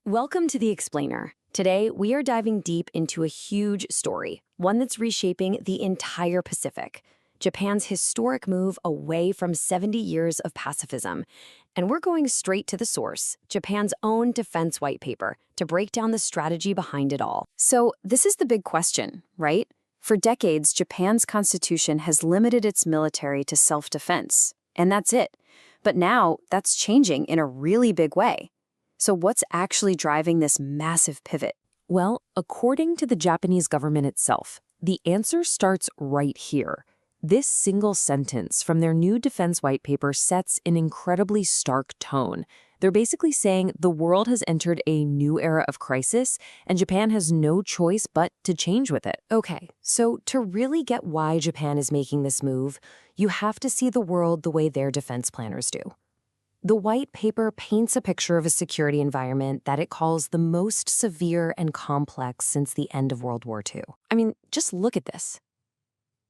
Welcome to The Explainer. Today, we are diving deep into a huge story, one that's reshaping the entire Pacific, Japan's historic move away from 70 years of pacifism. And we're going straight to the source, Japan's own Defense White Paper, to break down the strategy behind it all. So, this is the big question, right? For decades, Japan's constitution has limited its military to self-defense, and that's it. But now, that's changing in a really big way. So what's actually driving this massive pivot? Well, according to the Japanese government itself, the answer starts right here. This single sentence from their new Defense White Paper sets an incredibly stark tone. They're basically saying the world has entered a new era of crisis, and Japan has no choice but to change with it. Okay, so to really get why Japan is making this move, you have to see the world the way their defense planners do. The White Paper paints a picture of a security environment that it calls the most severe and complex since the end of World War II. I mean, just look at this.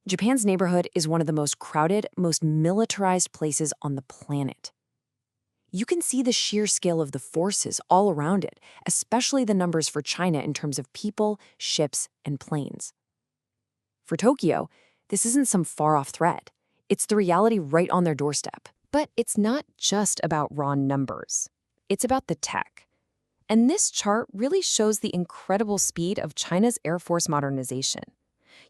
Japan's neighborhood is one of the most crowded, most militarized places on the planet. You can see the sheer scale of the forces all around it, especially the numbers for China in terms of people, ships, and planes. For Tokyo, this isn't some far-off threat. It's the reality right on their doorstep. But it's not just about raw numbers. It's about the tech. And this chart really shows the incredible speed of China's Air Force modernization.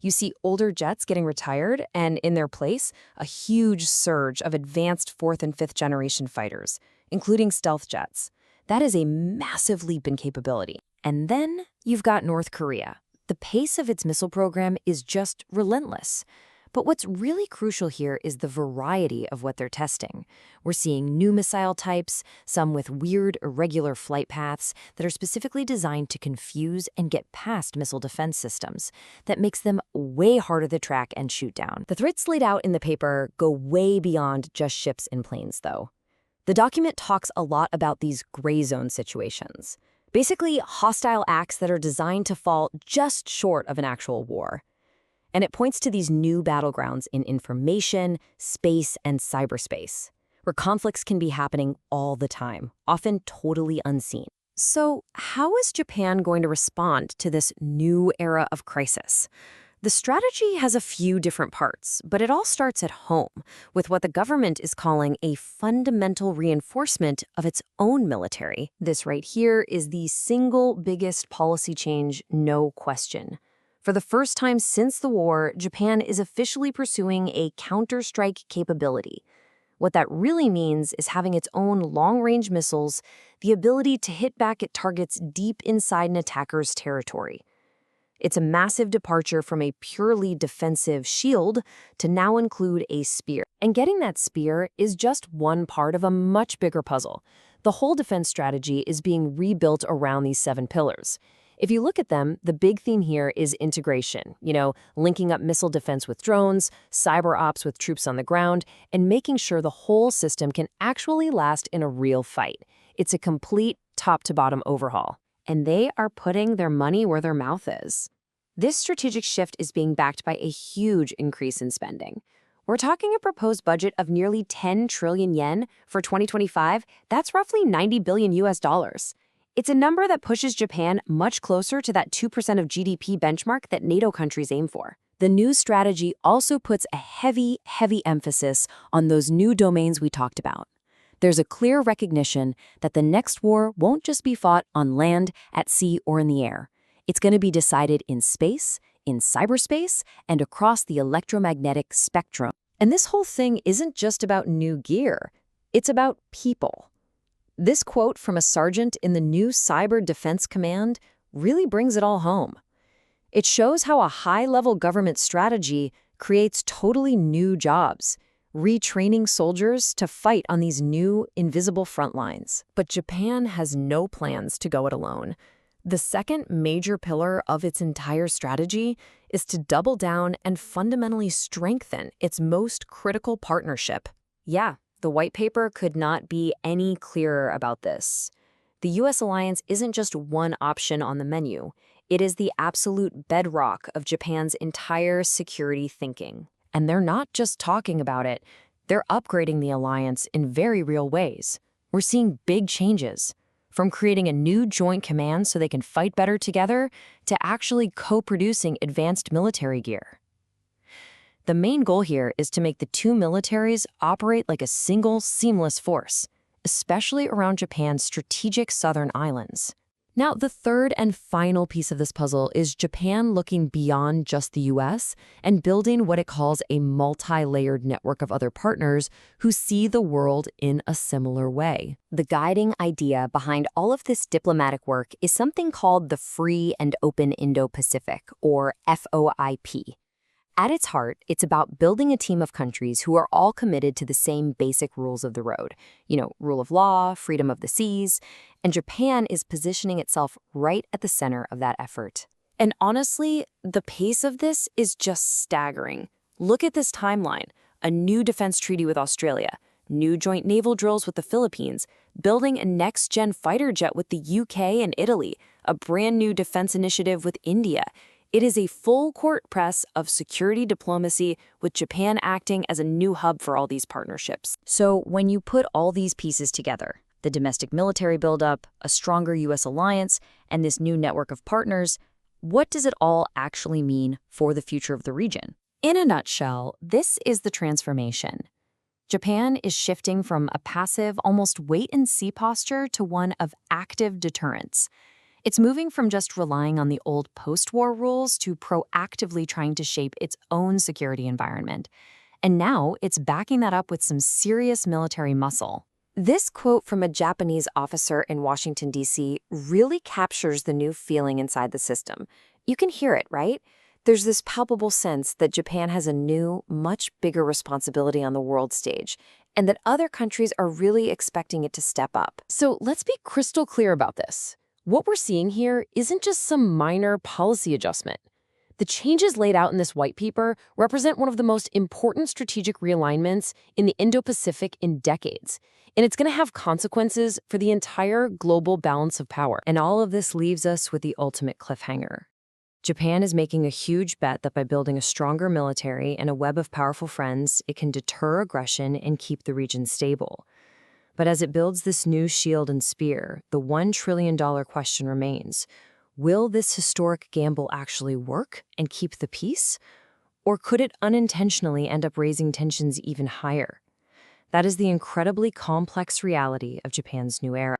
You see older jets getting retired, and in their place, a huge surge of advanced 4th and 5th generation fighters, including stealth jets. That is a massive leap in capability. And then you've got North Korea. The pace of its missile program is just relentless. But what's really crucial here is the variety of what they're testing. We're seeing new missile types, some with weird, irregular flight paths that are specifically designed to confuse and get past missile defense systems. That makes them way harder to track and shoot down. The threats laid out in the paper go way beyond just ships and planes, though. The document talks a lot about these gray zone situations. Basically, hostile acts that are designed to fall just short of an actual war. And it points to these new battlegrounds in information, space, and cyberspace, where conflicts can be happening all the time, often totally unseen. So how is Japan going to respond to this new era of crisis? The strategy has a few different parts, but it all starts at home, with what the government is calling a fundamental reinforcement of its own military. This right here is the single biggest policy change, no question. For the first time since the war, Japan is officially pursuing a counterstrike capability. What that really means is having its own long-range missiles, the ability to hit back at targets deep inside an attacker's territory. It's a massive departure from a purely defensive shield to now include a spear. And getting that spear is just one part of a much bigger puzzle. The whole defense strategy is being rebuilt around these 7 pillars. If you look at them, the big theme here is integration, linking up missile defense with drones, cyber ops with troops on the ground, and making sure the whole system can actually last in a real fight. It's a complete top-to-bottom overhaul. And they are putting their money where their mouth is. This strategic shift is being backed by a huge increase in spending. We're talking a proposed budget of nearly 10 trillion yen for 2025. That's roughly $90 billion. It's a number that pushes Japan much closer to that 2% of GDP benchmark that NATO countries aim for. The new strategy also puts a heavy emphasis on those new domains we talked about. There's a clear recognition that the next war won't just be fought on land, at sea, or in the air. It's going to be decided in space, in cyberspace, and across the electromagnetic spectrum. And this whole thing isn't just about new gear. It's about people. This quote from a sergeant in the new Cyber Defense Command really brings it all home. It shows how a high-level government strategy creates totally new jobs, retraining soldiers to fight on these new, invisible front lines. But Japan has no plans to go it alone. The second major pillar of its entire strategy is to double down and fundamentally strengthen its most critical partnership. Yeah. The white paper could not be any clearer about this. The U.S. alliance isn't just one option on the menu. It is the absolute bedrock of Japan's entire security thinking. And they're not just talking about it, they're upgrading the alliance in very real ways. We're seeing big changes. from creating a new joint command so they can fight better together to actually co-producing advanced military gear. The main goal here is to make the two militaries operate like a single, seamless force, especially around Japan's strategic southern islands. Now, the third and final piece of this puzzle is Japan looking beyond just the U.S. and building what it calls a multi-layered network of other partners who see the world in a similar way. The guiding idea behind all of this diplomatic work is something called the Free and Open Indo-Pacific, or FOIP. At its heart, it's about building a team of countries who are all committed to the same basic rules of the road. Rule of law, freedom of the seas, and Japan is positioning itself right at the center of that effort. And honestly, the pace of this is just staggering. Look at this timeline. A new defense treaty with Australia, new joint naval drills with the Philippines, building a next-gen fighter jet with the UK and Italy, a brand new defense initiative with India. It is a full-court press of security diplomacy, with Japan acting as a new hub for all these partnerships. So when you put all these pieces together, the domestic military buildup, a stronger U.S. alliance, and this new network of partners, what does it all actually mean for the future of the region? In a nutshell, this is the transformation. Japan is shifting from a passive, almost wait-and-see posture to one of active deterrence. It's moving from just relying on the old post-war rules to proactively trying to shape its own security environment. And now it's backing that up with some serious military muscle. This quote from a Japanese officer in Washington, D.C. really captures the new feeling inside the system. You can hear it, right? There's this palpable sense that Japan has a new, much bigger responsibility on the world stage, and that other countries are really expecting it to step up. So let's be crystal clear about this. What we're seeing here isn't just some minor policy adjustment. The changes laid out in this white paper represent one of the most important strategic realignments in the Indo-Pacific in decades, and it's going to have consequences for the entire global balance of power. And all of this leaves us with the ultimate cliffhanger. Japan is making a huge bet that by building a stronger military and a web of powerful friends, it can deter aggression and keep the region stable. But as it builds this new shield and spear, the $1 trillion question remains. Will this historic gamble actually work and keep the peace? Or could it unintentionally end up raising tensions even higher? That is the incredibly complex reality of Japan's new era.